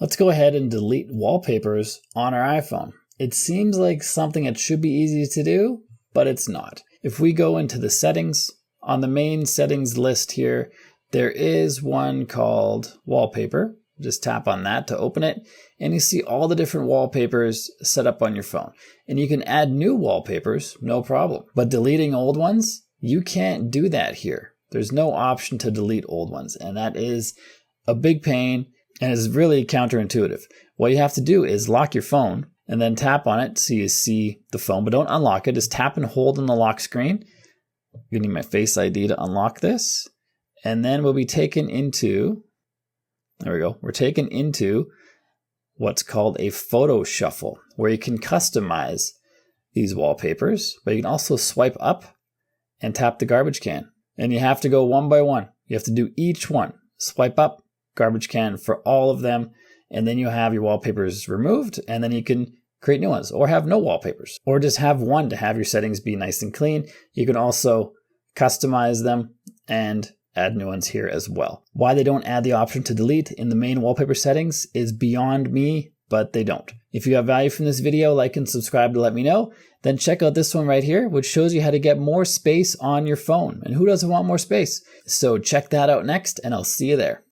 Let's go ahead and delete wallpapers on our iPhone. It seems like something that should be easy to do, but it's not. If we go into the settings, on the main settings list here, there is one called wallpaper. Just tap on that to open it, and you see all the different wallpapers set up on your phone. And you can add new wallpapers, no problem. But deleting old ones, you can't do that here. There's no option to delete old ones, and that is a big pain and is really counterintuitive. What you have to do is lock your phone and then tap on it so you see the phone, but don't unlock it. Just tap and hold on the lock screen. You need my Face ID to unlock this. And then we'll be taken into, there we go. We're taken into what's called a photo shuffle, where you can customize these wallpapers, but you can also swipe up and tap the garbage can. And you have to go one by one. You have to do each one. Swipe up, garbage can for all of them, and then you have your wallpapers removed, and then you can create new ones, or have no wallpapers, or just have one to have your settings be nice and clean. You can also customize them and add new ones here as well. Why they don't add the option to delete in the main wallpaper settings is beyond me, but they don't. If you have value from this video, like and subscribe to let me know. Then check out this one right here, which shows you how to get more space on your phone. And who doesn't want more space? So check that out next, and I'll see you there.